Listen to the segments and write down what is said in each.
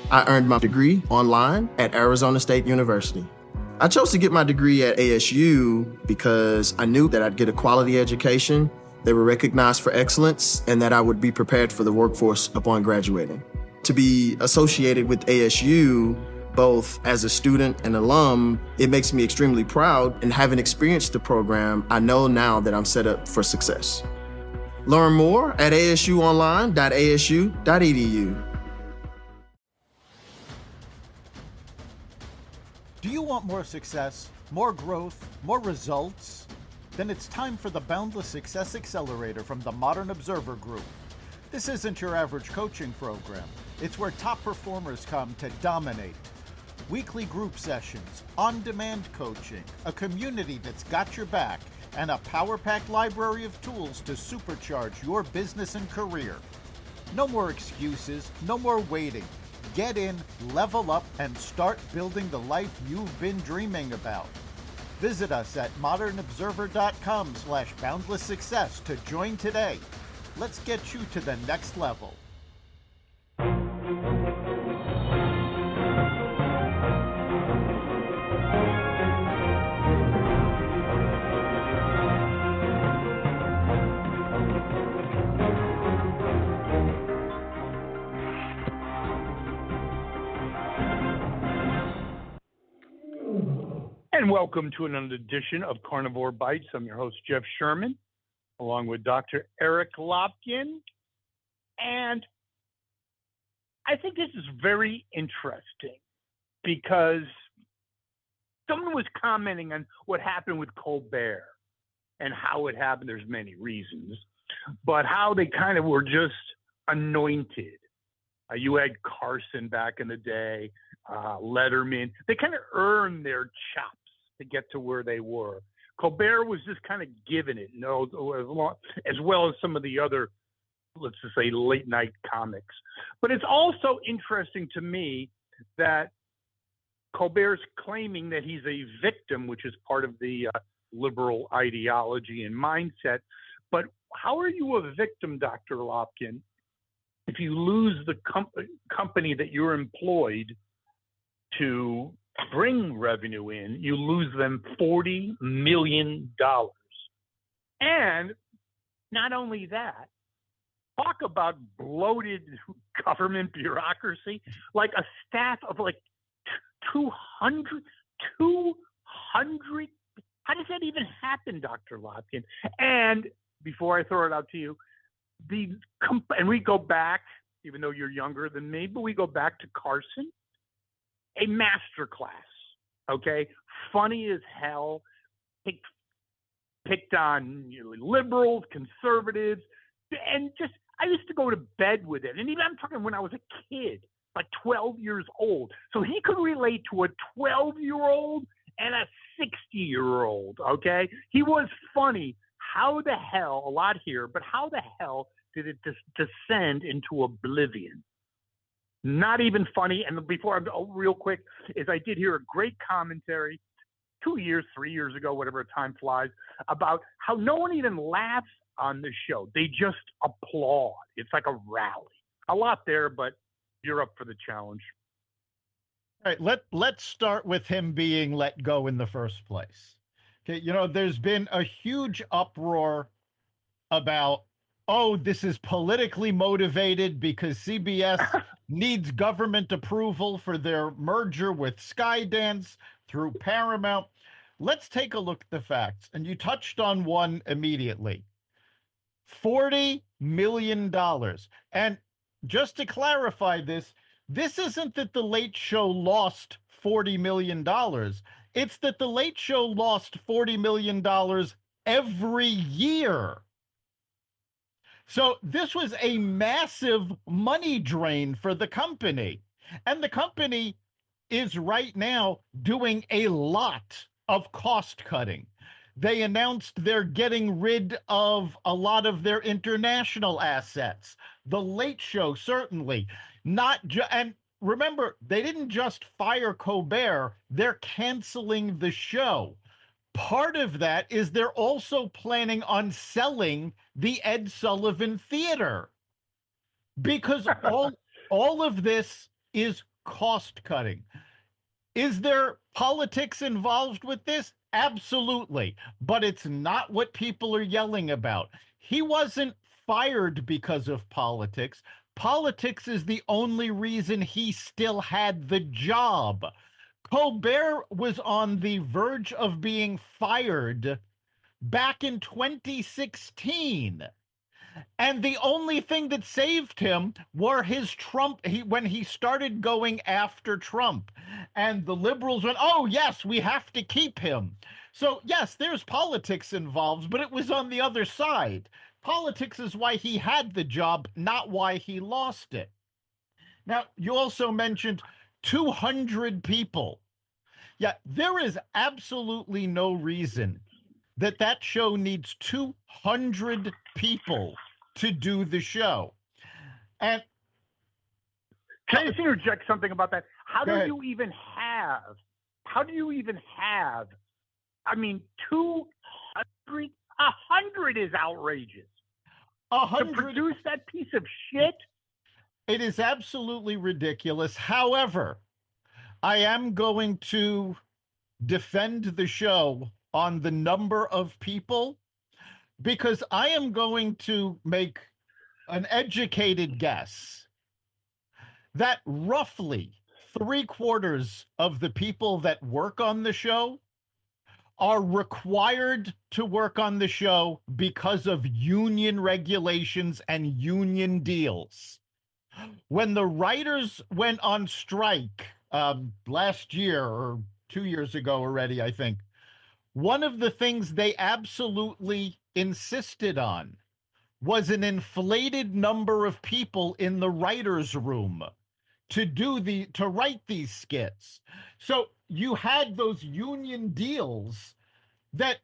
I earned my degree online at Arizona State University. I chose to get my degree at ASU because I knew that I'd get a quality education, they were recognized for excellence, and that I would be prepared for the workforce upon graduating. To be associated with ASU, both as a student and alum, it makes me extremely proud, and having experienced the program, I know now that I'm set up for success. Learn more at asuonline.asu.edu. Do you want more success, more growth, more results? Then it's time for the Boundless Success Accelerator from the Modern Observer Group. This isn't your average coaching program. It's where top performers come to dominate. Weekly group sessions, on-demand coaching, a community that's got your back, and a power-packed library of tools to supercharge your business and career. No more excuses, no more waiting. Get in, level up, and start building the life you've been dreaming about. Visit us at modernobserver.com/boundlesssuccess to join today. Let's get you to the next level. And welcome to another edition of Carnivore Bites. I'm your host, Jeff Sherman, along with Dr. Eric Lopkin. And I think this is very interesting because someone was commenting on what happened with Colbert and how it happened. There's many reasons, but how they kind of were just anointed. You had Carson back in the day, Letterman. They kind of earned their chops to get to where they were. Colbert was just kind of given it, as well as some of the other, let's just say, late night comics. But it's also interesting to me that Colbert's claiming that he's a victim, which is part of the liberal ideology and mindset. But how are you a victim, Dr. Lopkin, if you lose the company that you're employed to bring revenue in? You lose them $40 million. And not only that, talk about bloated government bureaucracy, like a staff of like 200. How does that even happen, Dr. Lopkin? And before I throw it out to you, and we go back, even though you're younger than me, but we go back to Carson, a master class, okay? Funny as hell, picked on liberals, conservatives, and just, I used to go to bed with it. And even I'm talking when I was a kid, like 12 years old. So he could relate to a 12-year-old and a 60-year-old, okay? He was funny. How the hell, a lot here, but how the hell did it descend into oblivion? Not even funny. And before I'm real quick, is I did hear a great commentary 2 years, 3 years ago, whatever, time flies, about how no one even laughs on the show. They just applaud. It's like a rally. A lot there, but you're up for the challenge. All right, let's start with him being let go in the first place. Okay, there's been a huge uproar about, oh, this is politically motivated because CBS needs government approval for their merger with Skydance through Paramount. Let's take a look at the facts. And you touched on one immediately. $40 million. And just to clarify this isn't that the Late Show lost $40 million. It's that the Late Show lost $40 million every year. So this was a massive money drain for the company. And the company is right now doing a lot of cost cutting. They announced they're getting rid of a lot of their international assets. The Late Show, certainly. And remember, they didn't just fire Colbert, they're canceling the show. Part of that is they're also planning on selling the Ed Sullivan Theater, because all of this is cost cutting. Is there politics involved with this? Absolutely. But it's not what people are yelling about. He wasn't fired because of politics. Politics is the only reason he still had the job. Colbert was on the verge of being fired back in 2016. And the only thing that saved him were his when he started going after Trump. And the liberals went, oh, yes, we have to keep him. So, yes, there's politics involved, but it was on the other side. Politics is why he had the job, not why he lost it. Now, you also mentioned 200 people. Yeah, there is absolutely no reason that show needs 200 people to do the show. And can I just interject something about that? How do ahead. you even have, I mean, 200, 100 is outrageous. 100, to produce that piece of shit? It is absolutely ridiculous. However, I am going to defend the show on the number of people, because I am going to make an educated guess that roughly 3/4 of the people that work on the show are required to work on the show because of union regulations and union deals. When the writers went on strike last year or 2 years ago already, I think, one of the things they absolutely insisted on was an inflated number of people in the writer's room to write these skits. So you had those union deals that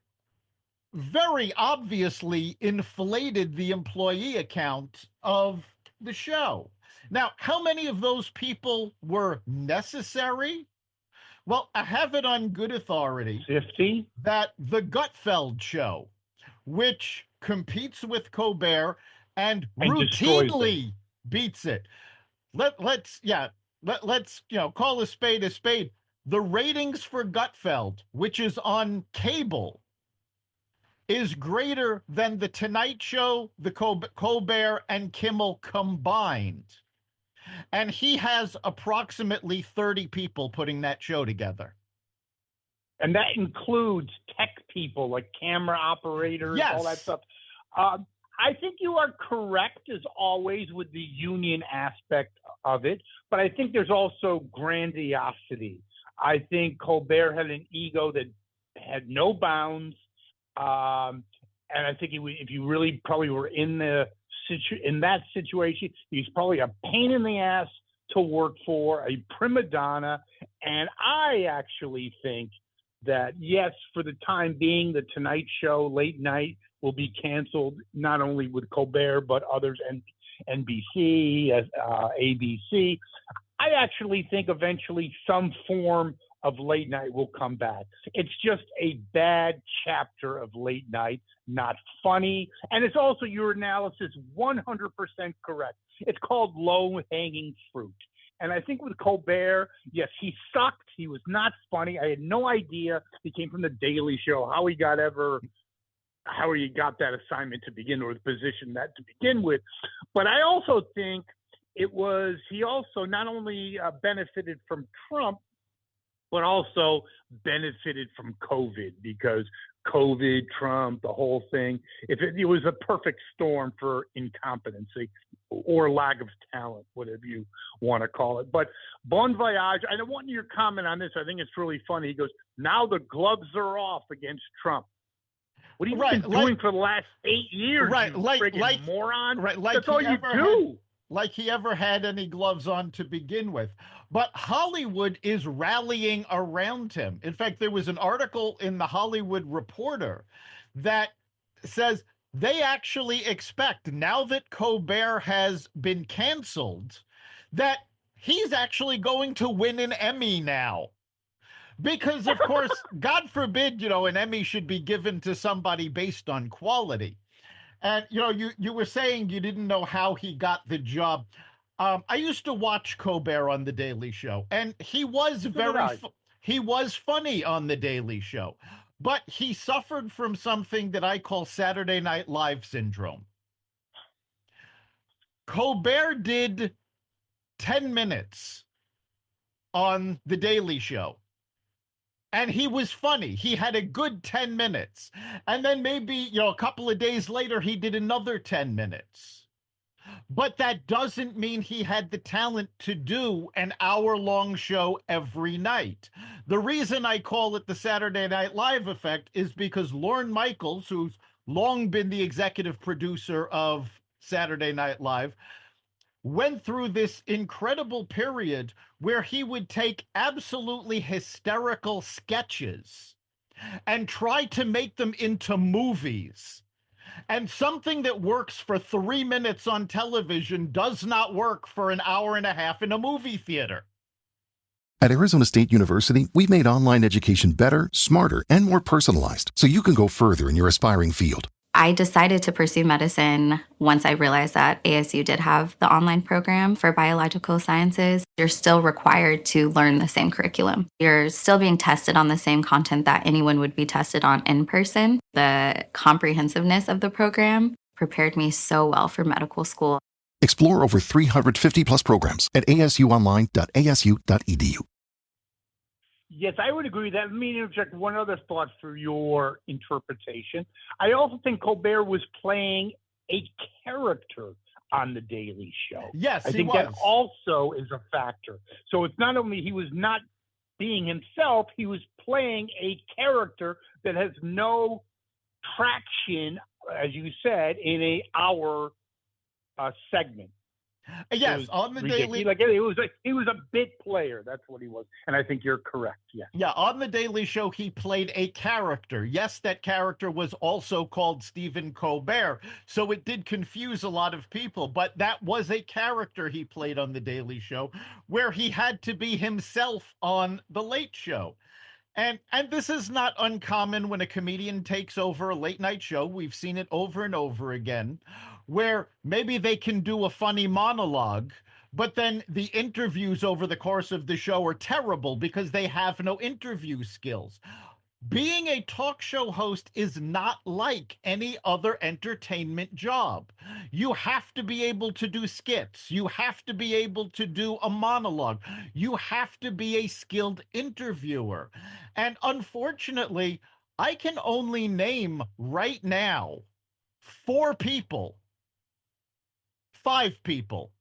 very obviously inflated the employee account of the show. Now, how many of those people were necessary? Well, I have it on good authority 50? that the Gutfeld show, which competes with Colbert and routinely beats it. Let's call a spade a spade. The ratings for Gutfeld, which is on cable, is greater than the Tonight Show, the Colbert and Kimmel combined. And he has approximately 30 people putting that show together. And that includes tech people like camera operators, yes, all that stuff. I think you are correct, as always, with the union aspect of it. But I think there's also grandiosity. I think Colbert had an ego that had no bounds. And I think if you really probably were in that situation, he's probably a pain in the ass to work for, a prima donna. And I actually think that, yes, for the time being, the Tonight Show late night will be canceled, not only with Colbert, but others, NBC, ABC. I actually think eventually some form of late night will come back. It's just a bad chapter of late night, not funny. And it's also, your analysis 100% correct. It's called low-hanging fruit. And I think with Colbert, yes, he sucked. He was not funny. I had no idea he came from The Daily Show, how he got that assignment to begin with, position that to begin with. But I also think he also not only benefited from Trump, but also benefited from COVID, because COVID, Trump, the whole thing, it was a perfect storm for incompetency or lack of talent, whatever you want to call it. But bon voyage. I want your comment on this. I think it's really funny. He goes, now the gloves are off against Trump. What have you been doing for the last 8 years, right, you friggin' moron? Right, that's all you do. Like he ever had any gloves on to begin with. But Hollywood is rallying around him. In fact, there was an article in the Hollywood Reporter that says they actually expect, now that Colbert has been canceled, that he's actually going to win an Emmy now. Because, of course, God forbid, an Emmy should be given to somebody based on quality. And, you were saying you didn't know how he got the job. I used to watch Colbert on The Daily Show, and he was did I. he was funny on The Daily Show, but he suffered from something that I call Saturday Night Live syndrome. Colbert did 10 minutes on The Daily Show, and he was funny. He had a good 10 minutes. And then maybe, a couple of days later, he did another 10 minutes. But that doesn't mean he had the talent to do an hour-long show every night. The reason I call it the Saturday Night Live effect is because Lorne Michaels, who's long been the executive producer of Saturday Night Live, went through this incredible period where he would take absolutely hysterical sketches and try to make them into movies. And something that works for 3 minutes on television does not work for an hour and a half in a movie theater. At Arizona State University, we've made online education better, smarter, and more personalized so you can go further in your aspiring field. I decided to pursue medicine once I realized that ASU did have the online program for biological sciences. You're still required to learn the same curriculum. You're still being tested on the same content that anyone would be tested on in person. The comprehensiveness of the program prepared me so well for medical school. Explore over 350 plus programs at asuonline.asu.edu. Yes, I would agree with that. Let me interject one other thought for your interpretation. I also think Colbert was playing a character on The Daily Show. Yes, I think he that was. also is a factor. So it's not only he was not being himself, he was playing a character that has no traction, as you said, in a hour segment. Yes, on the Daily. Like he was a bit player. That's what he was, and I think you're correct. Yeah. Yeah, on the Daily Show, he played a character. Yes, that character was also called Stephen Colbert, so it did confuse a lot of people. But that was a character he played on the Daily Show, where he had to be himself on the Late Show. And this is not uncommon when a comedian takes over a late night show. We've seen it over and over again, where maybe they can do a funny monologue, but then the interviews over the course of the show are terrible because they have no interview skills. Being a talk show host is not like any other entertainment job. You have to be able to do skits. You have to be able to do a monologue. You have to be a skilled interviewer. And unfortunately, I can only name right now 5 people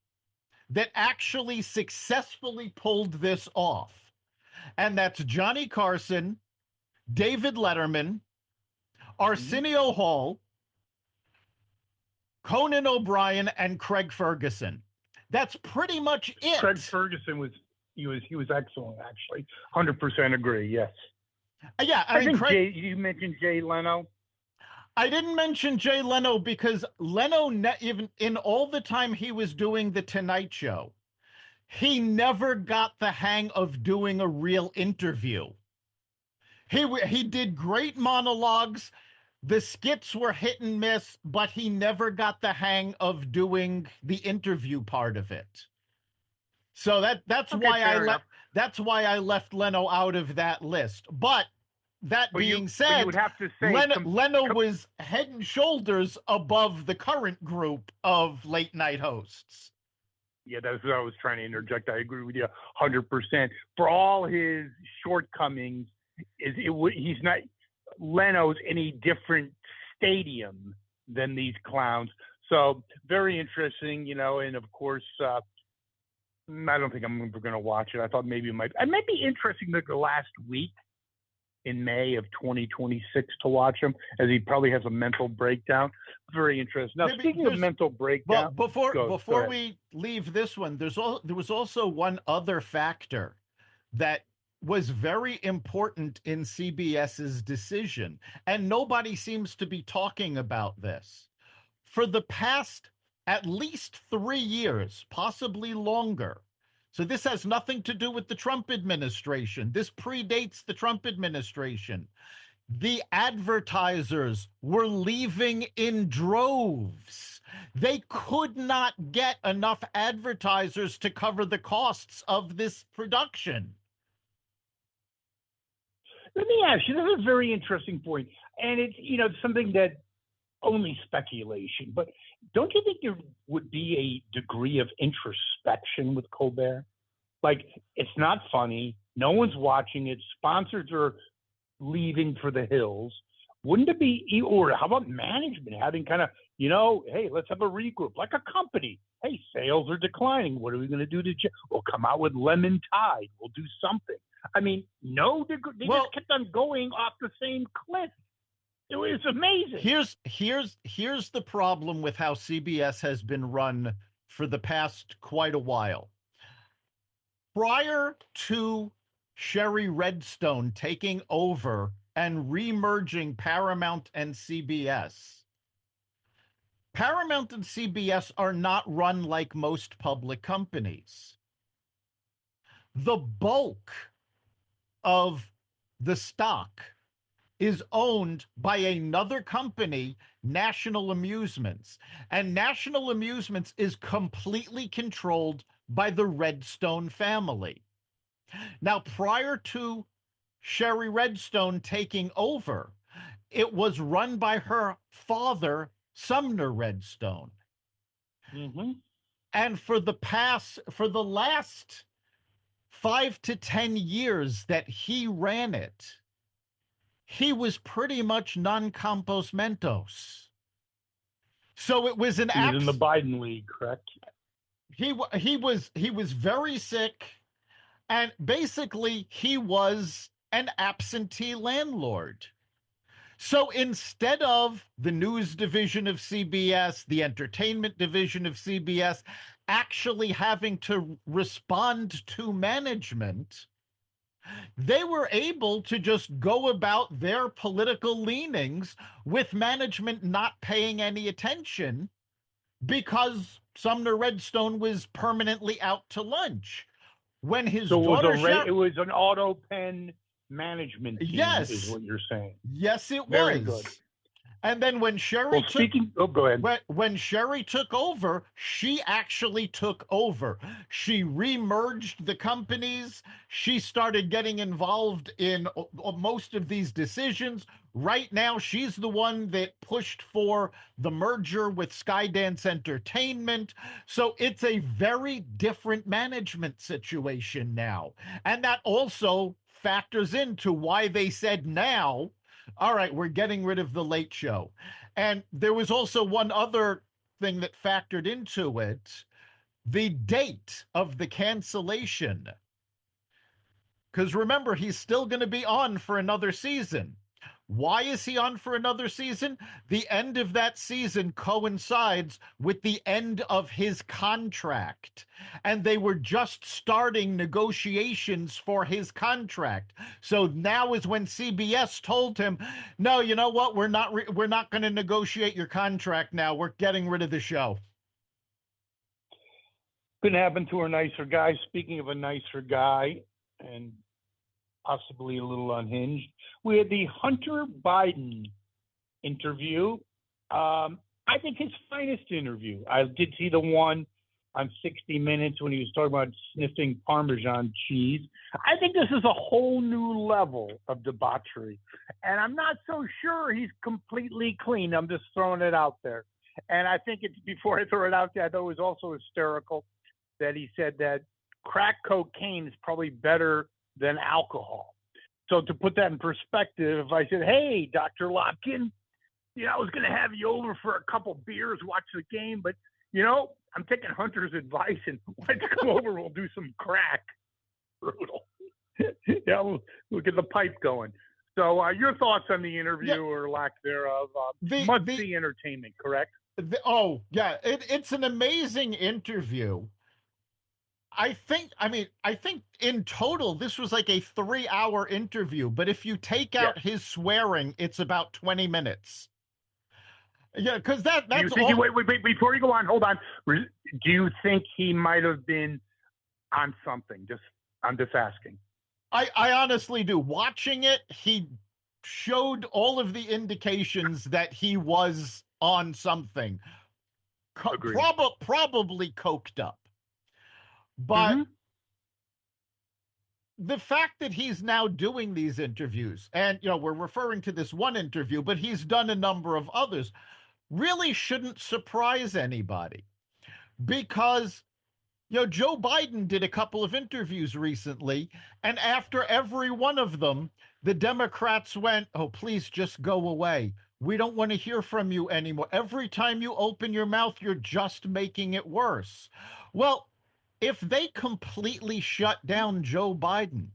that actually successfully pulled this off. And that's Johnny Carson, David Letterman, Arsenio Hall, Conan O'Brien, and Craig Ferguson. That's pretty much it. Craig Ferguson was excellent, actually. 100% agree. Yes. Yeah, I think you mentioned Jay Leno. I didn't mention Jay Leno because Leno, even in all the time he was doing the Tonight Show, he never got the hang of doing a real interview. He did great monologues. The skits were hit and miss, but he never got the hang of doing the interview part of it. So that's why I left Leno out of that list. But that being said, you would have to say Leno was head and shoulders above the current group of late night hosts. Yeah, that's what I was trying to interject. I agree with you 100%. For all his shortcomings, he's not Leno's in a different stadium than these clowns. So very interesting, and of course, I don't think I'm ever going to watch it. I thought maybe it might be interesting the last week in May of 2026 to watch him, as he probably has a mental breakdown. Very interesting. Now, speaking of mental breakdown, before we leave this one, there was also one other factor that was very important in CBS's decision, and nobody seems to be talking about this. For the past at least 3 years, possibly longer, so this has nothing to do with the Trump administration. This predates the Trump administration. The advertisers were leaving in droves They could not get enough advertisers to cover the costs of this production. Let me ask you, this is a very interesting point, and it's, something that only speculation, but don't you think there would be a degree of introspection with Colbert? Like, it's not funny, no one's watching it, sponsors are leaving for the hills. Wouldn't it be, or how about management having kind of, hey, let's have a regroup, like a company. Hey, sales are declining. What are we going to do we'll come out with lemon tide. We'll do something. I mean, no, they just kept on going off the same cliff. It was amazing. Here's the problem with how CBS has been run for the past quite a while. Prior to Sherry Redstone taking over and remerging Paramount and CBS, Paramount and CBS are not run like most public companies. The bulk of the stock is owned by another company, National Amusements. And National Amusements is completely controlled by the Redstone family. Now, prior to Sherry Redstone taking over, it was run by her father, Sumner Redstone. Mm-hmm. And for the last 5 to 10 years that he ran it, he was pretty much non compos mentos. So it was He was in the Biden league, correct? He was very sick, and basically he was an absentee landlord. So instead of the news division of CBS, the entertainment division of CBS actually having to respond to management, they were able to just go about their political leanings with management not paying any attention because Sumner Redstone was permanently out to lunch. When his daughter... it was an auto pen management team, yes, is what you're saying. Yes, it Very was. Good. And then when Sherry go ahead. When Sherry took over, she actually took over. She remerged the companies. She started getting involved in most of these decisions. Right now, she's the one that pushed for the merger with Skydance Entertainment. So it's a very different management situation now. And that also factors into why they said now, all right, we're getting rid of the Late Show. And there was also one other thing that factored into it, the date of the cancellation. Because remember, he's still going to be on for another season. Why is he on for another season? The end of that season coincides with the end of his contract. And they were just starting negotiations for his contract. So now is when CBS told him, no, you know what? We're not going to negotiate your contract now. We're getting rid of the show. Couldn't happen to a nicer guy. Speaking of a nicer guy, and possibly a little unhinged, we had the Hunter Biden interview. I think his finest interview. I did see the one on 60 Minutes when he was talking about sniffing Parmesan cheese. I think this is a whole new level of debauchery. And I'm not so sure he's completely clean. I'm just throwing it out there. And I think it's, before I throw it out there, I thought it was also hysterical that he said that crack cocaine is probably better than alcohol. So to put that in perspective, if I said, hey, Dr. Lopkin, I was going to have you over for a couple beers, watch the game, but, I'm taking Hunter's advice, and why don't you come over, we'll do some crack. Brutal. We'll get the pipe going. So your thoughts on the interview, or lack thereof? Must-see entertainment, correct? It's an amazing interview. I think in total, this was like a 3-hour interview, but if you take out his swearing, it's about 20 minutes. Yeah, because that's all. Wait, before you go on, hold on. Do you think he might have been on something? I'm just asking. I honestly do. Watching it, he showed all of the indications that he was on something. Agreed. probably coked up. But the fact that he's now doing these interviews, and we're referring to this one interview, but he's done a number of others, really shouldn't surprise anybody, because Joe Biden did a couple of interviews recently, and after every one of them, the Democrats went, "Oh, please just go away. We don't want to hear from you anymore. Every time you open your mouth, you're just making it worse." Well, if they completely shut down Joe Biden,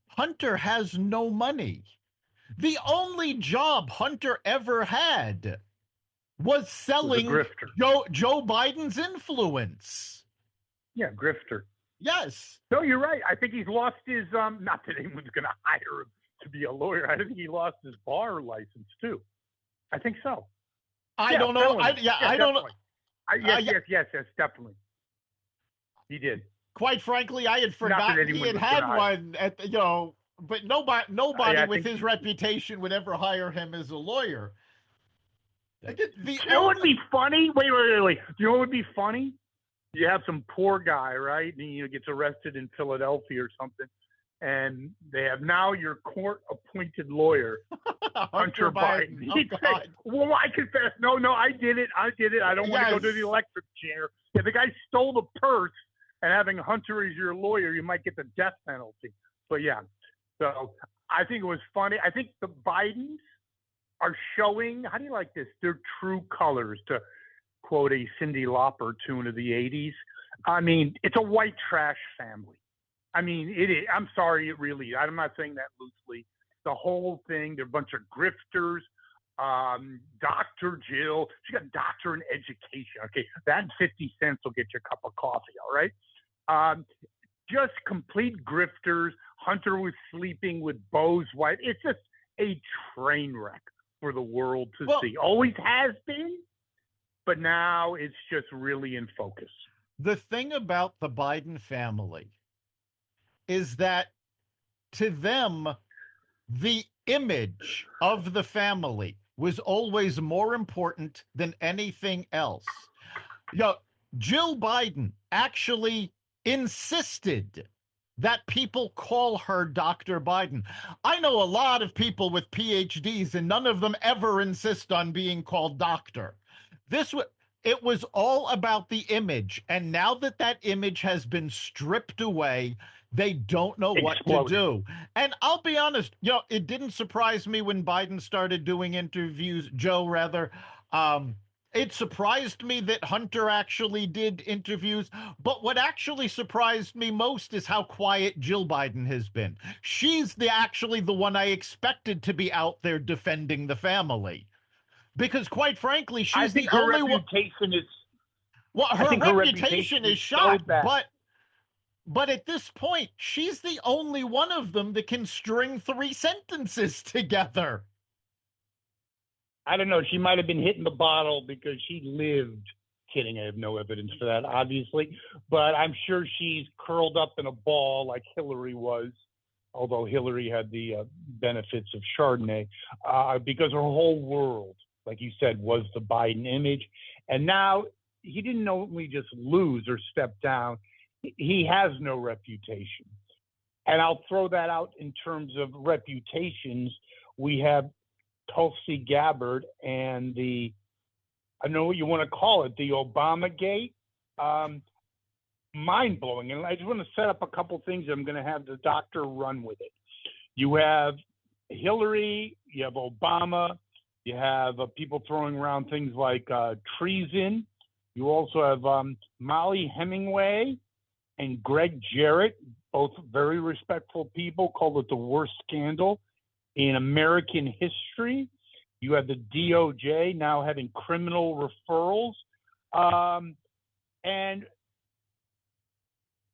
Hunter has no money. The only job Hunter ever had was selling Joe Biden's influence. Yeah, grifter. Yes. No, you're right. I think he's lost his, not that anyone's going to hire him to be a lawyer. I think he lost his bar license too. I think so. I don't know. I don't know. Yes, definitely. He did. Quite frankly, I had forgotten he had one but nobody with his reputation would ever hire him as a lawyer. You know what would be funny? Wait. Do you know what would be funny? You have some poor guy, right? And he gets arrested in Philadelphia or something. And they have now your court-appointed lawyer, Hunter Biden. He'd say, "Well, I confess. No, I did it. I don't want to go to the electric chair." If the guy stole the purse and having Hunter as your lawyer, you might get the death penalty. But yeah, so I think it was funny. I think the Bidens are showing, how do you like this, their true colors, to quote a Cyndi Lauper tune of the 80s. I mean, it's a white trash family. I mean, it is. I'm sorry, it really is. I'm not saying that loosely. The whole thing, they're a bunch of grifters. Dr. Jill, she got a doctor in education. Okay, that 50 cents will get you a cup of coffee, all right? Just complete grifters. Hunter was sleeping with Bo's wife. It's just a train wreck for the world to see. Always has been, but now it's just really in focus. The thing about the Biden family is that to them, the image of the family was always more important than anything else. Jill Biden actually insisted that people call her Dr. Biden. I know a lot of people with PhDs, and none of them ever insist on being called doctor. It was all about the image, and now that image has been stripped away, they don't know what to do. And I'll be honest, it didn't surprise me when Biden started doing interviews, Joe, rather. It surprised me that Hunter actually did interviews, but what actually surprised me most is how quiet Jill Biden has been. She's actually the one I expected to be out there defending the family. Because quite frankly, she's the only one. Her reputation is shot, but at this point, she's the only one of them that can string 3 sentences together. I don't know. She might have been hitting the bottle because she lived. Kidding. I have no evidence for that, obviously. But I'm sure she's curled up in a ball like Hillary was, although Hillary had the benefits of Chardonnay, because her whole world, like you said, was the Biden image. And now he didn't only just lose or step down. He has no reputation. And I'll throw that out in terms of reputations. We have Tulsi Gabbard and I know what you want to call it, the Obamagate. Mind-blowing. And I just want to set up a couple things. I'm going to have the doctor run with it. You have Hillary, you have Obama, you have people throwing around things like treason. You also have Molly Hemingway and Greg Jarrett, both very respectful people, called it the worst scandal in American history. You have the DOJ now having criminal referrals. And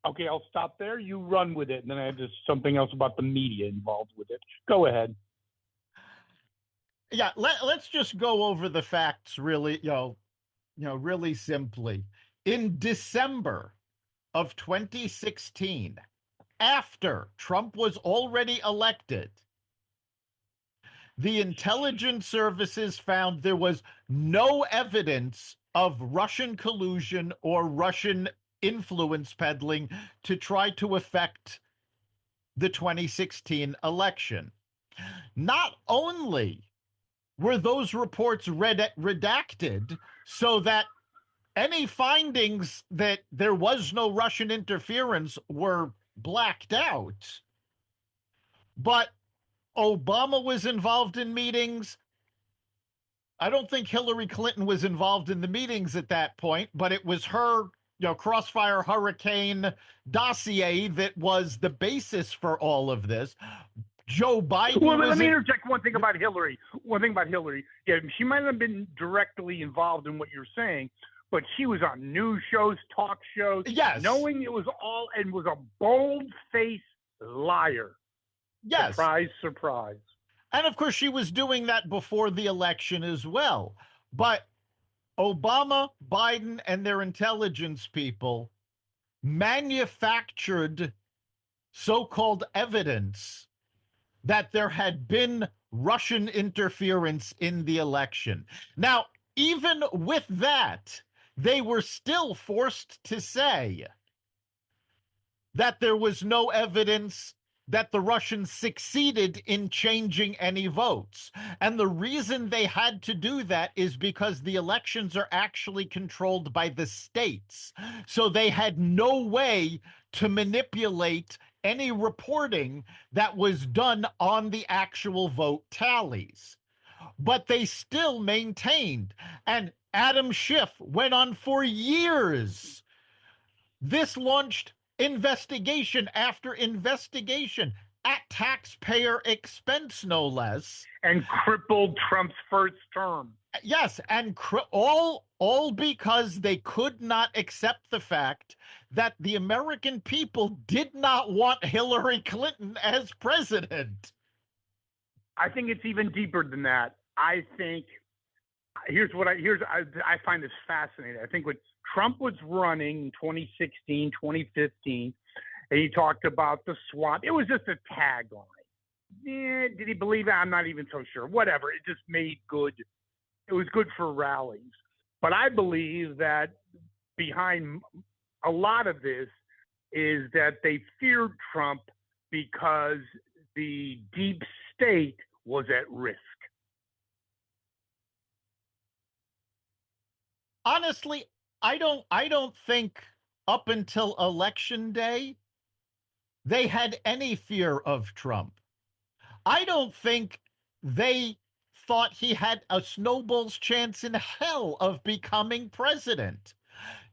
okay, I'll stop there. You run with it. And then I have just something else about the media involved with it. Go ahead. Yeah, let's just go over the facts really, really simply. In December of 2016, after Trump was already elected, the intelligence services found there was no evidence of Russian collusion or Russian influence peddling to try to affect the 2016 election. Not only were those reports redacted so that any findings that there was no Russian interference were blacked out, but Obama was involved in meetings. I don't think Hillary Clinton was involved in the meetings at that point, but it was her, Crossfire Hurricane dossier that was the basis for all of this. Joe Biden. Well, let me interject one thing about Hillary. Yeah, she might have been directly involved in what you're saying, but she was on news shows, talk shows, yes, knowing it was all, and was a bold-faced liar. Yes. Surprise, surprise. And of course, she was doing that before the election as well. But Obama, Biden, and their intelligence people manufactured so-called evidence that there had been Russian interference in the election. Now, even with that, they were still forced to say that there was no evidence that the Russians succeeded in changing any votes. And the reason they had to do that is because the elections are actually controlled by the states. So they had no way to manipulate any reporting that was done on the actual vote tallies. But they still maintained, and Adam Schiff went on for years. This launched investigation after investigation at taxpayer expense, no less. And crippled Trump's first term. Yes, and all because they could not accept the fact that the American people did not want Hillary Clinton as president. I think it's even deeper than that. I think I find this fascinating. I think when Trump was running in 2016, 2015, and he talked about the swamp, it was just a tagline. Did he believe it? I'm not even so sure. Whatever. It just made good. It was good for rallies. But I believe that behind a lot of this is that they feared Trump because the deep state was at risk. Honestly, I don't think up until election day they had any fear of Trump. I don't think they thought he had a snowball's chance in hell of becoming president.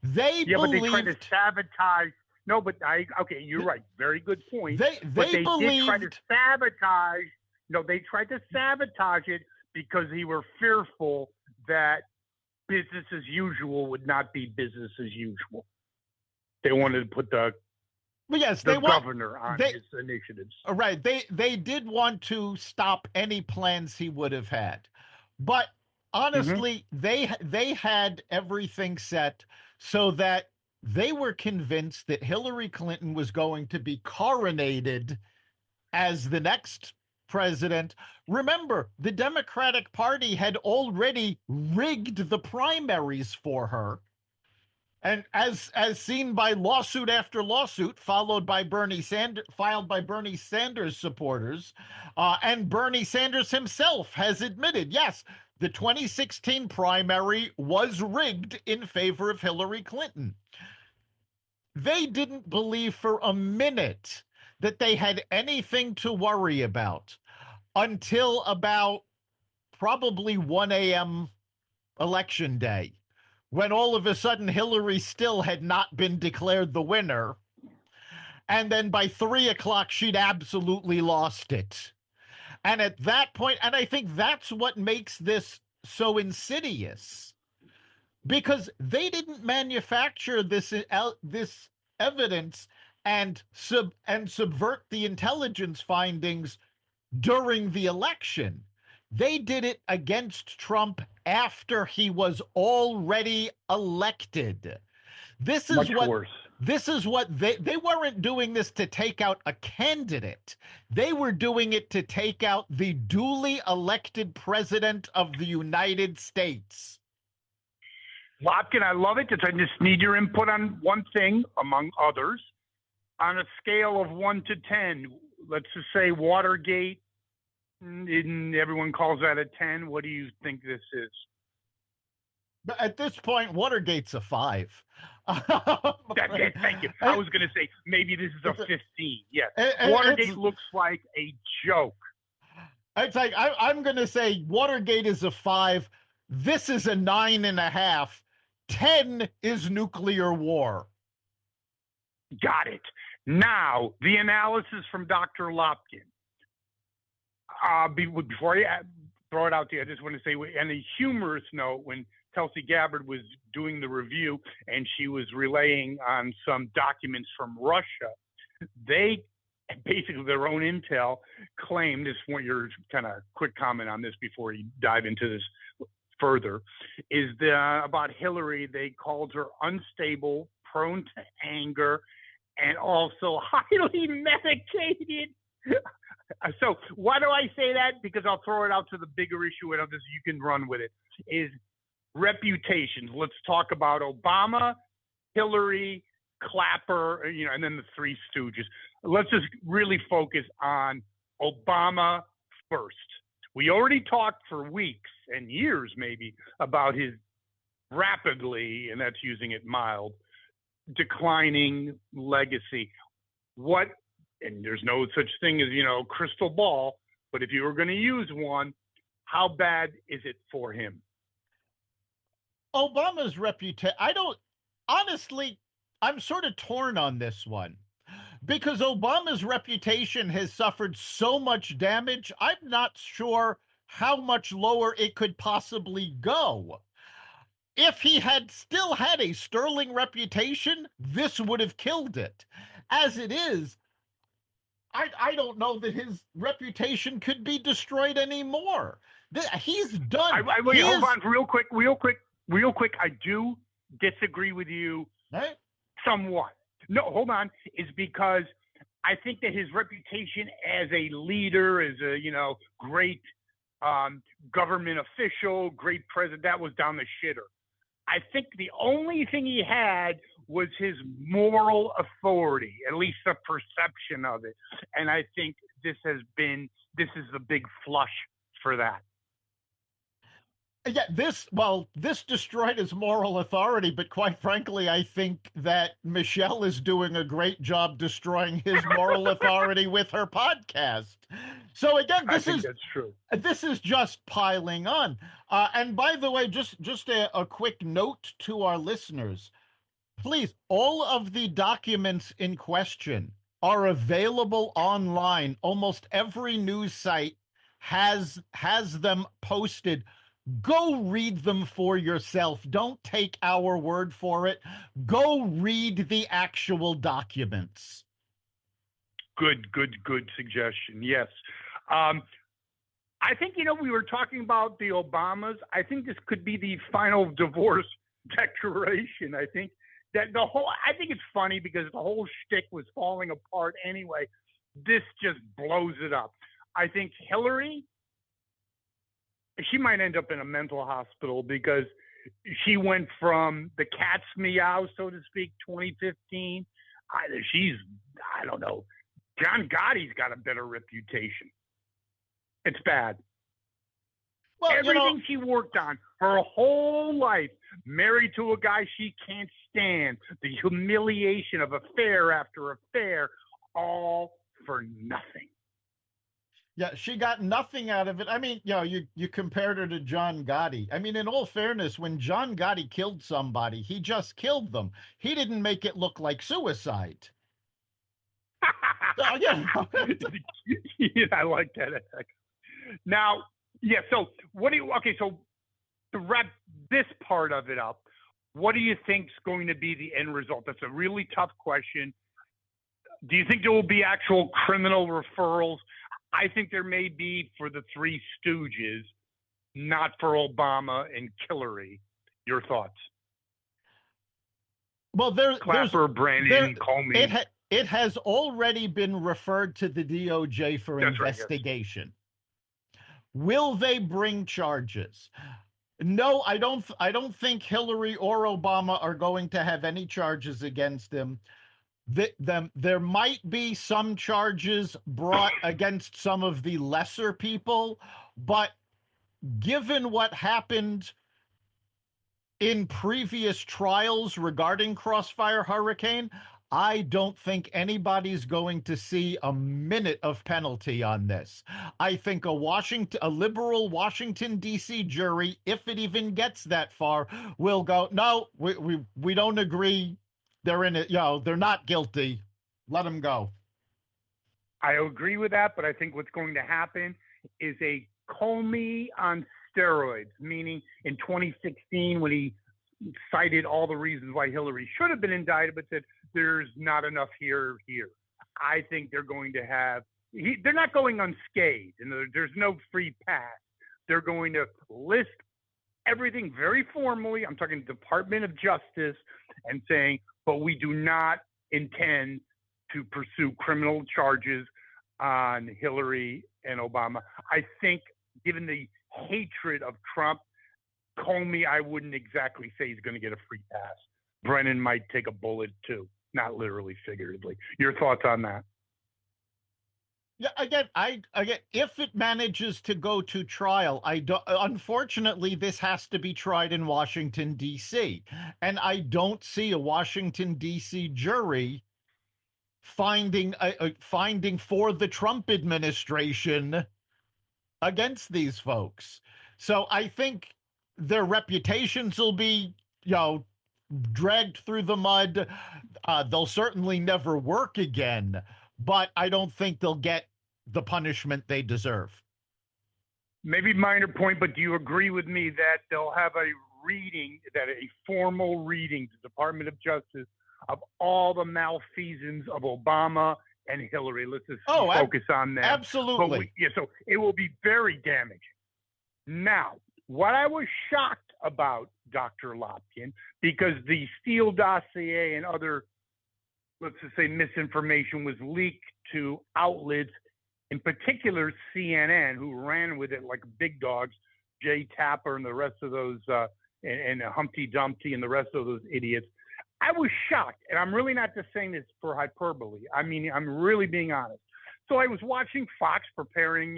They believed, but they tried to sabotage. No, but you're right. Very good point. They did try to sabotage. No, they tried to sabotage it because they were fearful that business as usual would not be business as usual. They wanted to put the governor on his initiatives. Right. They did want to stop any plans he would have had. But honestly, they had everything set so that they were convinced that Hillary Clinton was going to be coronated as the next president. Remember, the Democratic Party had already rigged the primaries for her. And as seen by lawsuit after lawsuit, filed by Bernie Sanders supporters, and Bernie Sanders himself has admitted, yes, the 2016 primary was rigged in favor of Hillary Clinton. They didn't believe for a minute that they had anything to worry about until about probably 1 a.m. election day, when all of a sudden Hillary still had not been declared the winner. And then by 3 o'clock, she'd absolutely lost it. And at that point, and I think that's what makes this so insidious, because they didn't manufacture this evidence and subvert the intelligence findings during the election. They did it against Trump after he was already elected. This is what they weren't doing this to take out a candidate. They were doing it to take out the duly elected president of the United States. Lopkin, I love it. I just need your input on one thing, among others. On a scale of 1 to 10, let's just say Watergate, everyone calls that a 10. What do you think this is? At this point, Watergate's a 5. Thank you. I was going to say maybe this is a 15. Yes. Watergate looks like a joke. It's like I'm going to say Watergate is a 5. This is a 9.5. 10 is nuclear war. Got it. Now, the analysis from Dr. Lopkin. Before I throw it out there, I just want to say, on a humorous note, when Tulsi Gabbard was doing the review and she was relaying on some documents from Russia, they basically, their own intel claimed, just want your kind of quick comment on this before you dive into this further, is about Hillary. They called her unstable, prone to anger, and also highly medicated. So why do I say that? Because I'll throw it out to the bigger issue, and others you can run with it, is reputations. Let's talk about Obama, Hillary, Clapper, and then the Three Stooges. Let's just really focus on Obama first. We already talked for weeks and years maybe about his rapidly, and that's using it mild, declining legacy. And there's no such thing as, crystal ball, but if you were going to use one, how bad is it for him? Obama's reputation, I'm sort of torn on this one. Because Obama's reputation has suffered so much damage, I'm not sure how much lower it could possibly go. If he had still had a sterling reputation, this would have killed it. As it is, I don't know that his reputation could be destroyed anymore. He's done. Hold on, real quick. I do disagree with you somewhat. No, hold on. Is because I think that his reputation as a leader, as a great government official, great president, that was down the shitter. I think the only thing he had was his moral authority, at least the perception of it. And I think this is the big flush for that. Yeah, this destroyed his moral authority, but quite frankly, I think that Michelle is doing a great job destroying his moral authority with her podcast. So again, that's true. This is just piling on. And by the way, just a quick note to our listeners. Please, all of the documents in question are available online. Almost every news site has them posted. Go read them for yourself. Don't take our word for it. Go read the actual documents. Good suggestion. Yes. I think, we were talking about the Obamas. I think this could be the final divorce declaration. I think that I think it's funny because the whole shtick was falling apart anyway. This just blows it up. I think Hillary, she might end up in a mental hospital because she went from the cat's meow, so to speak, 2015. I don't know. John Gotti's got a better reputation. It's bad. Well, everything she worked on her whole life, married to a guy she can't stand, the humiliation of affair after affair, all for nothing. Yeah, she got nothing out of it. I mean, you compared her to John Gotti. I mean, in all fairness, when John Gotti killed somebody, he just killed them. He didn't make it look like suicide. I like that. Now, so so to wrap this part of it up, what do you think is going to be the end result? That's a really tough question. Do you think there will be actual criminal referrals? I think there may be for the Three Stooges, not for Obama and Hillary. Your thoughts? Well, Clapper, Brennan, Comey. It has already been referred to the DOJ for investigation. Right, yes. Will they bring charges? No, I don't think Hillary or Obama are going to have any charges against them. There might be some charges brought against some of the lesser people, but given what happened in previous trials regarding Crossfire Hurricane, I don't think anybody's going to see a minute of penalty on this. I think a liberal Washington D.C. jury, if it even gets that far, will go, no, we don't agree. They're in it, they're not guilty. Let them go. I agree with that, but I think what's going to happen is a Comey on steroids, meaning in 2016 when he cited all the reasons why Hillary should have been indicted, but said there's not enough here. I think they're going to have, they're not going unscathed, and there's no free pass. They're going to list everything very formally. I'm talking Department of Justice, and saying, but we do not intend to pursue criminal charges on Hillary and Obama. I think, given the hatred of Trump, Comey, I wouldn't exactly say he's going to get a free pass. Brennan might take a bullet too, not literally, figuratively. Your thoughts on that? Yeah, again, if it manages to go to trial, unfortunately, this has to be tried in Washington, D.C. And I don't see a Washington, D.C. jury finding for the Trump administration against these folks. So I think their reputations will be, dragged through the mud. They'll certainly never work again, but I don't think they'll get the punishment they deserve. Maybe minor point, but do you agree with me that they'll have a formal reading, the Department of Justice, of all the malfeasance of Obama and Hillary? Let's just focus on that. Absolutely. So it will be very damaging. Now, what I was shocked about, Dr. Lopkin, because the Steele dossier and other, let's just say, misinformation was leaked to outlets, in particular CNN, who ran with it like big dogs, Jay Tapper and the rest of those, and Humpty Dumpty and the rest of those idiots. I was shocked, and I'm really not just saying this for hyperbole. I mean, I'm really being honest. So I was watching Fox, preparing,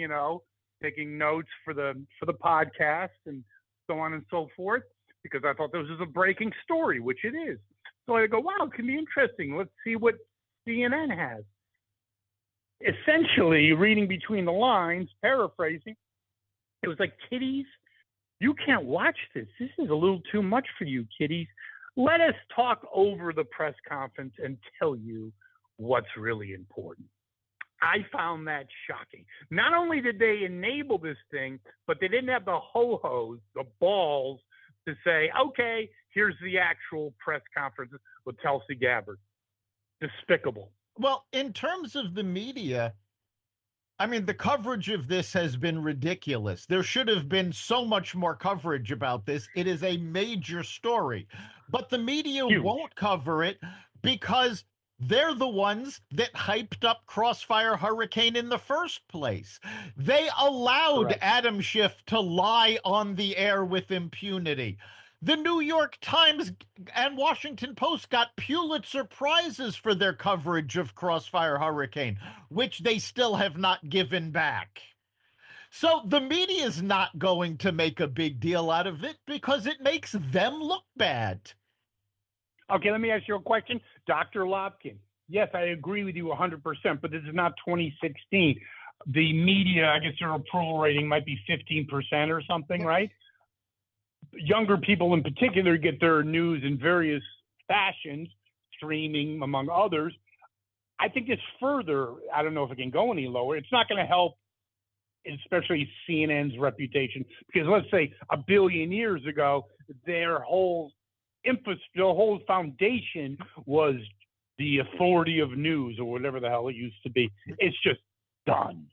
taking notes for the podcast and so on and so forth, because I thought this was a breaking story, which it is. So I go, wow, it can be interesting. Let's see what CNN has. Essentially, reading between the lines, paraphrasing, it was like, kiddies, you can't watch this. This is a little too much for you, kiddies. Let us talk over the press conference and tell you what's really important. I found that shocking. Not only did they enable this thing, but they didn't have the ho-hos, the balls, to say, okay, here's the actual press conference with Tulsi Gabbard. Despicable. Well, in terms of the media, I mean, the coverage of this has been ridiculous. There should have been so much more coverage about this. It is a major story, but the media won't cover it because they're the ones that hyped up Crossfire Hurricane in the first place. They allowed Adam Schiff to lie on the air with impunity. The New York Times and Washington Post got Pulitzer Prizes for their coverage of Crossfire Hurricane, which they still have not given back. So the media is not going to make a big deal out of it because it makes them look bad. Okay, let me ask you a question. Dr. Lopkin, yes, I agree with you 100%, but this is not 2016. The media, I guess their approval rating might be 15% or something, right? Younger people in particular get their news in various fashions, streaming among others. I think it's further, I don't know if it can go any lower. It's not going to help, especially CNN's reputation, because let's say a billion years ago, their whole foundation was the authority of news, or whatever the hell it used to be. It's just done.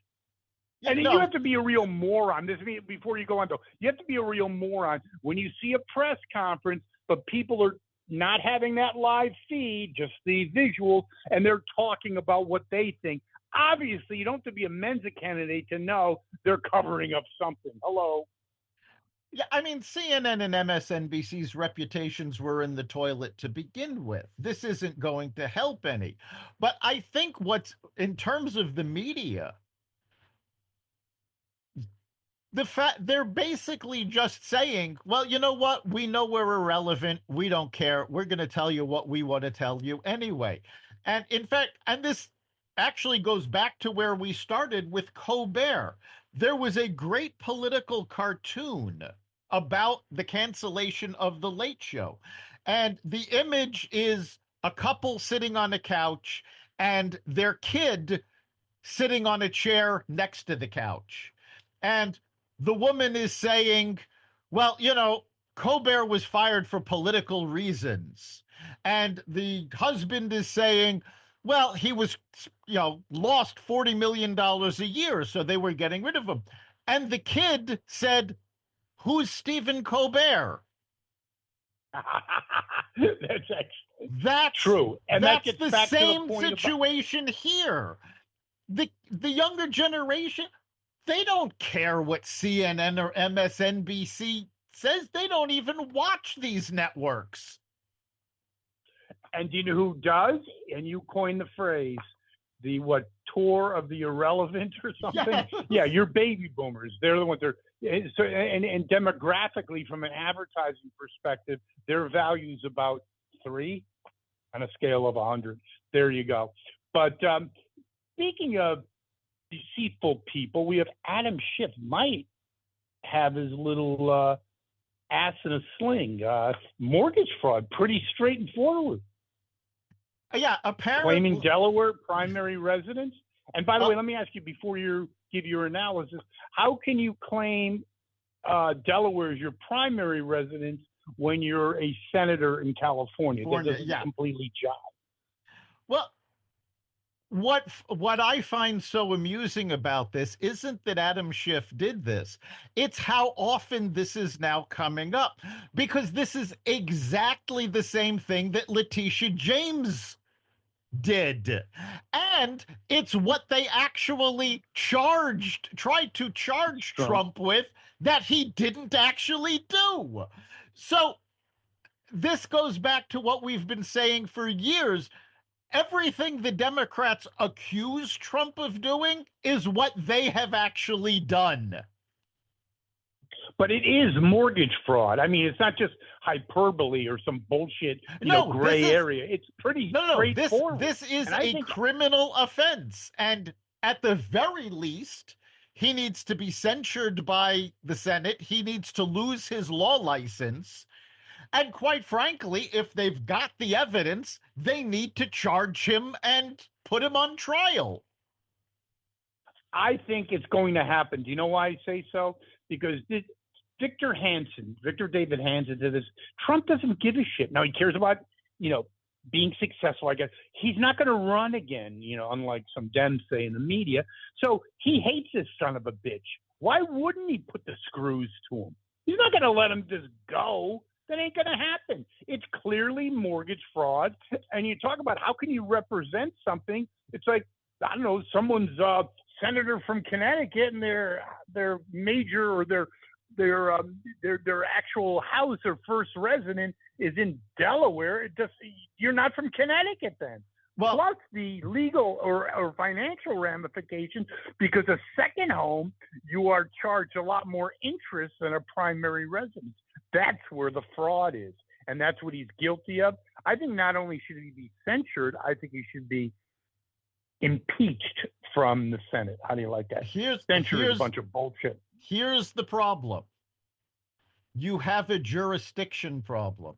And you have to be a real moron. Before you go on, though, you have to be a real moron when you see a press conference, but people are not having that live feed, just the visuals, and they're talking about what they think. Obviously, you don't have to be a Mensa candidate to know they're covering up something. Hello. Yeah, I mean, CNN and MSNBC's reputations were in the toilet to begin with. This isn't going to help any. But I think what's, in terms of the media, the fact they're basically just saying, well, you know what? We know we're irrelevant. We don't care. We're going to tell you what we want to tell you anyway. And in fact, and this actually goes back to where we started with Colbert. There was a great political cartoon about the cancellation of the Late Show. And the image is a couple sitting on a couch and their kid sitting on a chair next to the couch. And the woman is saying, well, you know, Colbert was fired for political reasons. And the husband is saying, well, he was, lost $40 million a year, so they were getting rid of him. And the kid said, who's Stephen Colbert? That's excellent. That's true. And that that's gets the back to same the point situation here. The younger generation, they don't care what CNN or MSNBC says. They don't even watch these networks. And do you know who does? And you coined the phrase, the what, tour of the irrelevant or something? Yes. Yeah, you're baby boomers. They're the ones that are, so, and demographically, from an advertising perspective, their value's about 3 on a scale of 100. There you go. But speaking of deceitful people, we have Adam Schiff might have his little ass in a sling. Mortgage fraud, pretty straightforward. Yeah, apparently. Claiming Delaware primary residence. And by the way, let me ask you before you give your analysis, how can you claim Delaware as your primary residence when you're a senator in California? That doesn't completely jive. Well, what I find so amusing about this isn't that Adam Schiff did this. It's how often this is now coming up, because this is exactly the same thing that Letitia James did. And it's what they actually tried to charge Trump with, that he didn't actually do. So this goes back to what we've been saying for years. Everything the Democrats accuse Trump of doing is what they have actually done. But it is mortgage fraud. I mean, it's not just hyperbole or some bullshit, gray area. It's pretty straightforward. This is a criminal offense. And at the very least, he needs to be censured by the Senate. He needs to lose his law license. And quite frankly, if they've got the evidence, they need to charge him and put him on trial. I think it's going to happen. Do you know why I say so? Because Victor David Hansen did this. Trump doesn't give a shit. Now, he cares about, being successful, I guess. He's not going to run again, unlike some Dems say in the media. So he hates this son of a bitch. Why wouldn't he put the screws to him? He's not going to let him just go. That ain't going to happen. It's clearly mortgage fraud. And you talk about how can you represent something? It's like, I don't know, someone's senator from Connecticut and their major or their actual house or first resident is in Delaware. You're not from Connecticut then. Well, plus the legal or financial ramifications, because a second home, you are charged a lot more interest than a primary residence. That's where the fraud is, and that's what he's guilty of. I think not only should he be censured, I think he should be impeached from the Senate. How do you like that? Censure is a bunch of bullshit. Here's the problem. You have a jurisdiction problem.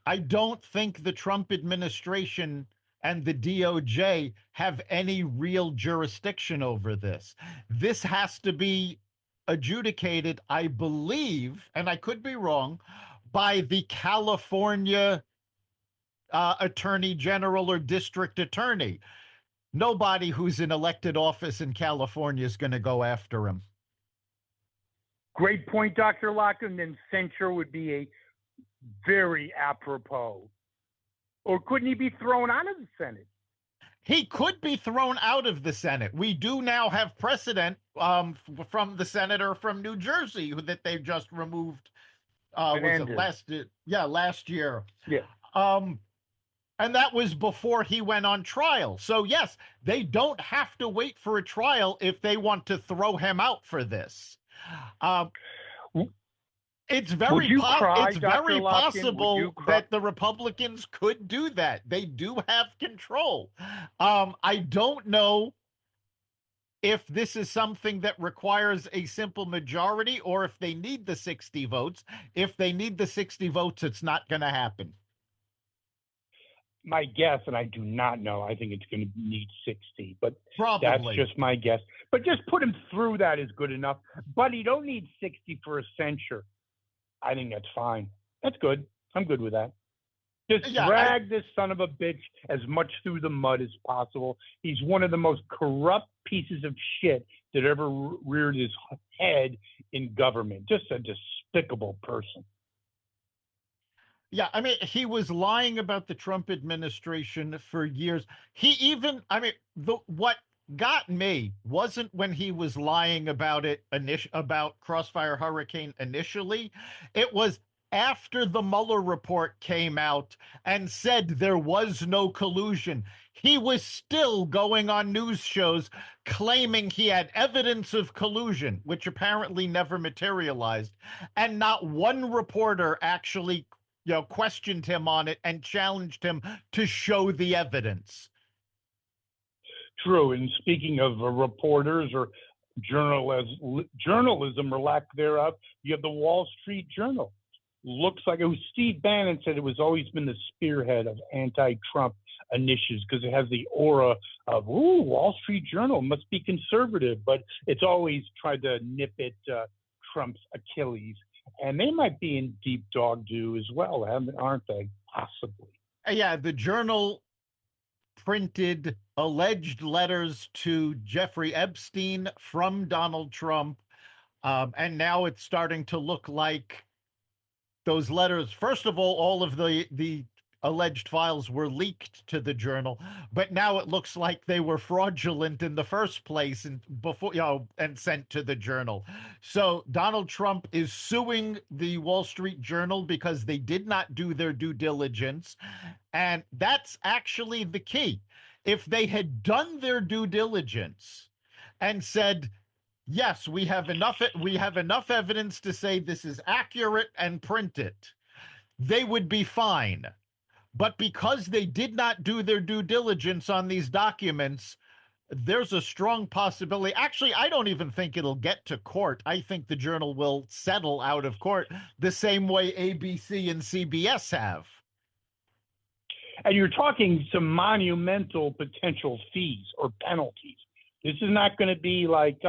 I don't think the Trump administration and the DOJ have any real jurisdiction over this. This has to be adjudicated, I believe, and I could be wrong, by the California attorney general or district attorney. Nobody who's in elected office in California is going to go after him. Great point, Dr. Lopkin. Then censure would be a very apropos. Or couldn't he be thrown out of the Senate? he could be thrown out of the Senate. We do now have precedent from the senator from New Jersey that they just removed. Was it last? Last year. Yeah. And that was before he went on trial. So yes, they don't have to wait for a trial if they want to throw him out for this. It's very possible that the Republicans could do that. They do have control. I don't know if this is something that requires a simple majority or if they need the 60 votes. If they need the 60 votes, it's not going to happen. My guess, and I do not know, I think it's going to need 60, but Probably. That's just my guess. But just put him through that is good enough. But you don't need 60 for a censure. I think that's fine. That's good. I'm good with that. Just drag this son of a bitch as much through the mud as possible. He's one of the most corrupt pieces of shit that ever reared his head in government. Just a despicable person. Yeah, I mean, he was lying about the Trump administration for years. What got me wasn't when he was lying about about Crossfire Hurricane initially. It was after the Mueller report came out and said there was no collusion. He was still going on news shows claiming he had evidence of collusion, which apparently never materialized. And not one reporter actually questioned him on it and challenged him to show the evidence. True. And speaking of reporters or journalism or lack thereof, you have the Wall Street Journal. Looks like it was Steve Bannon said it was always been the spearhead of anti-Trump initiatives because it has the aura of, Wall Street Journal must be conservative, but it's always tried to nip at Trump's Achilles. And they might be in deep dog doo as well, aren't they? Possibly. Yeah, the Journal printed alleged letters to Jeffrey Epstein from Donald Trump. And now it's starting to look like those letters, first of all of the alleged files were leaked to the Journal, but now it looks like they were fraudulent in the first place and sent to the Journal. So Donald Trump is suing the Wall Street Journal because they did not do their due diligence. And that's actually the key. If they had done their due diligence and said, yes, we have enough evidence to say this is accurate and print it, they would be fine. But because they did not do their due diligence on these documents, there's a strong possibility. Actually, I don't even think it'll get to court. I think the Journal will settle out of court the same way ABC and CBS have. And you're talking some monumental potential fees or penalties. This is not going to be like,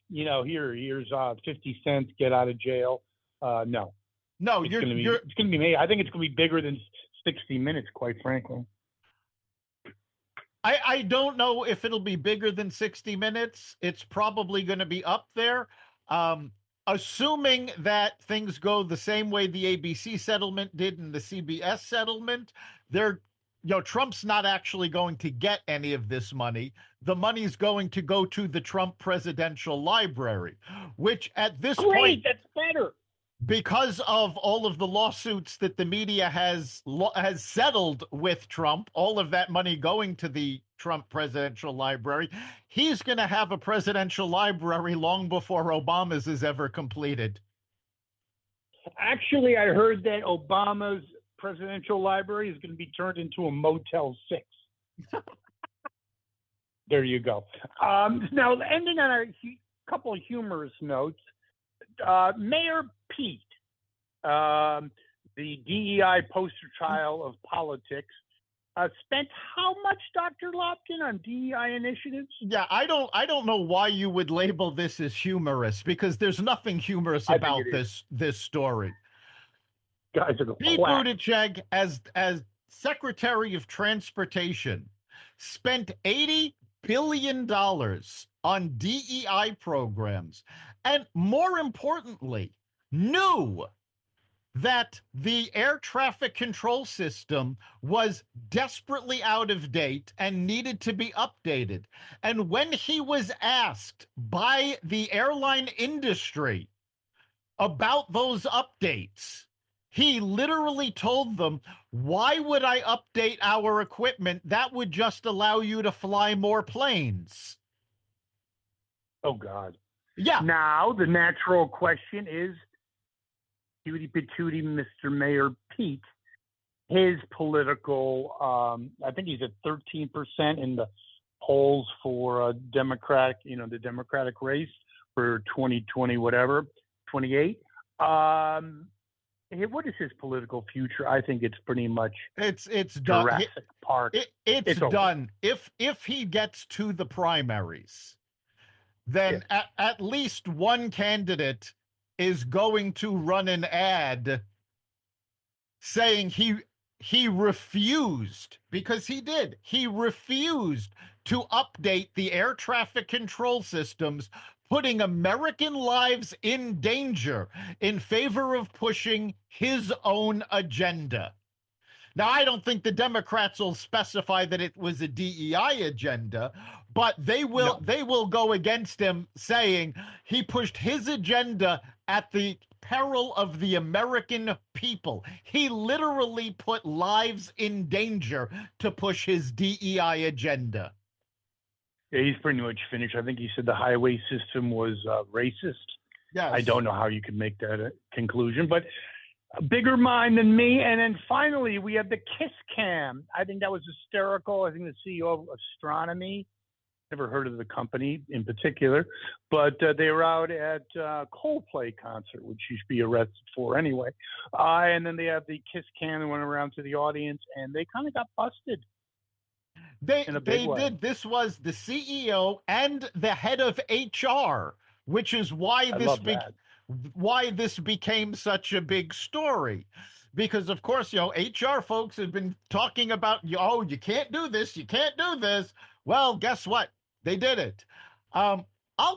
here's 50 cents, get out of jail. No. No, it's going to be made. I think it's going to be bigger than 60 Minutes, quite frankly. I don't know if it'll be bigger than 60 Minutes. It's probably going to be up there. Assuming that things go the same way the ABC settlement did and the CBS settlement, Trump's not actually going to get any of this money. The money's going to go to the Trump Presidential Library, which at this point, that's better. Because of all of the lawsuits that the media has settled with Trump, all of that money going to the Trump Presidential Library, he's going to have a presidential library long before Obama's is ever completed. Actually, I heard that Obama's presidential library is going to be turned into a Motel 6. There you go. Now, ending on a couple of humorous notes, Mayor Pete, the DEI poster child of politics, spent how much, Dr. Lopkin, on DEI initiatives? Yeah, I don't know why you would label this as humorous, because there's nothing humorous about this story. Guys are Pete Buttigieg, as Secretary of Transportation, spent $80 billion on DEI programs, and more importantly, knew that the air traffic control system was desperately out of date and needed to be updated. And when he was asked by the airline industry about those updates, he literally told them, "Why would I update our equipment? That would just allow you to fly more planes." Oh, God. Yeah. Now, the natural question is, Cutie Patootie, Mr. Mayor Pete, his political, I think he's at 13% in the polls for Democratic, the Democratic race for 2020, whatever, 28. What is his political future? I think it's pretty much it's done. Jurassic Park. It's done. Over. If he gets to the primaries, then at least one candidate is going to run an ad saying he refused, because he refused to update the air traffic control systems, putting American lives in danger in favor of pushing his own agenda. Now, I don't think the Democrats will specify that it was a DEI agenda, but they will go against him, saying he pushed his agenda at the peril of the American people. He literally put lives in danger to push his DEI agenda. Yeah, he's pretty much finished. I think he said the highway system was racist. Yes. I don't know how you could make that a conclusion, but a bigger mind than me. And then finally, we have the Kiss Cam. I think that was hysterical. I think the CEO of Astronomy, never heard of the company in particular, but they were out at a Coldplay concert, which you should be arrested for anyway. And then they have the Kiss Cam and went around to the audience, and they kind of got busted. They did. This was the CEO and the head of HR, which is why this became such a big story. Because of course, HR folks have been talking about, you can't do this, you can't do this. Well, guess what? They did it. I'll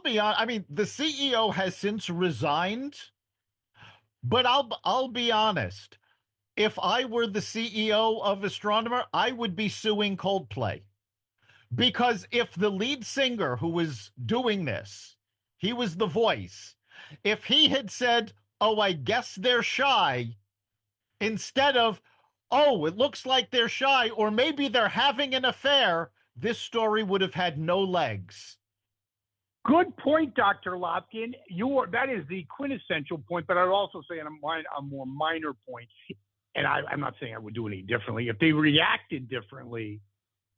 be honest. I mean, the CEO has since resigned, but I'll be honest. If I were the CEO of Astronomer, I would be suing Coldplay. Because if the lead singer who was doing this, he was the voice, if he had said, "Oh, I guess they're shy," instead of, "Oh, it looks like they're shy," or maybe they're having an affair, this story would have had no legs. Good point, Dr. Lopkin. That is the quintessential point, but I'd also say on a more minor point, and I'm not saying I would do any differently. If they reacted differently,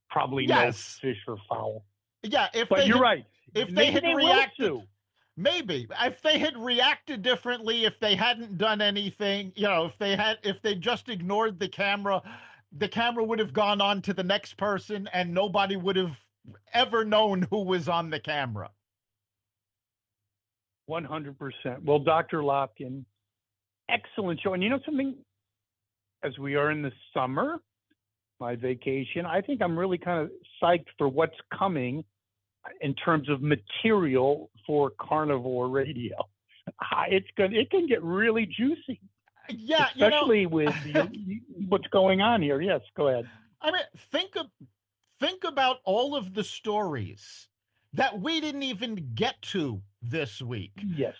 probably no fish or foul. Yeah, you're right. If they had reacted, maybe if they had reacted differently, if they hadn't done anything, if they just ignored the camera would have gone on to the next person, and nobody would have ever known who was on the camera. 100%. Well, Dr. Lopkin, excellent show. And you know something? As we are in the summer, my vacation, I think I'm really kind of psyched for what's coming in terms of material for Carnivore Radio. It can get really juicy. Yeah, especially with what's going on here. Yes, go ahead. I mean, think about all of the stories that we didn't even get to this week. Yes,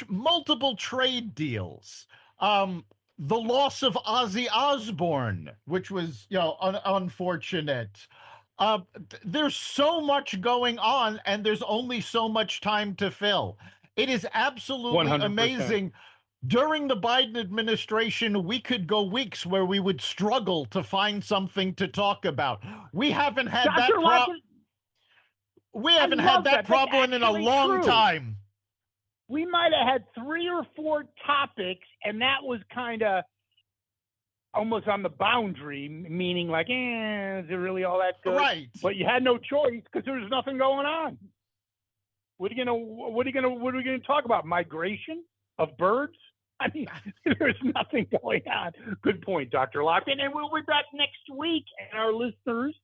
multiple trade deals. The loss of Ozzy Osbourne, which was, unfortunate. There's so much going on, and there's only so much time to fill. It is absolutely 100%. Amazing. During the Biden administration, we could go weeks where we would struggle to find something to talk about. We haven't had that problem. We haven't had that problem in a long time. We might have had 3 or 4 topics, and that was kind of almost on the boundary, meaning like, is it really all that good? Right. But you had no choice because there was nothing going on. What are we gonna talk about? Migration of birds? I mean, there's nothing going on. Good point, Dr. Lopkin. And we'll be back next week, and our listeners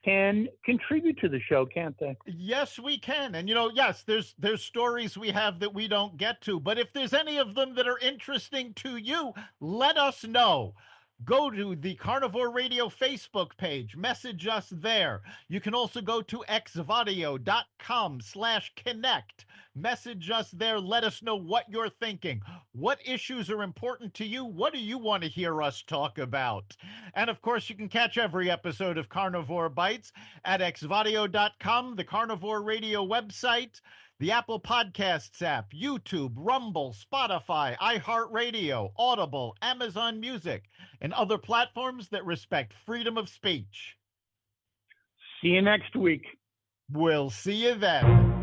can contribute to the show, can't they? Yes, we can. And yes, there's stories we have that we don't get to, but if there's any of them that are interesting to you, let us know. Go to the Carnivore Radio Facebook page, message us there. You can also go to xvadio.com/connect. Message us there. Let us know what you're thinking. What issues are important to you? What do you want to hear us talk about? And of course, you can catch every episode of Carnivore Bites at xvadio.com, the Carnivore Radio website, the Apple Podcasts app, YouTube, Rumble, Spotify, iHeartRadio, Audible, Amazon Music, and other platforms that respect freedom of speech. See you next week. We'll see you then.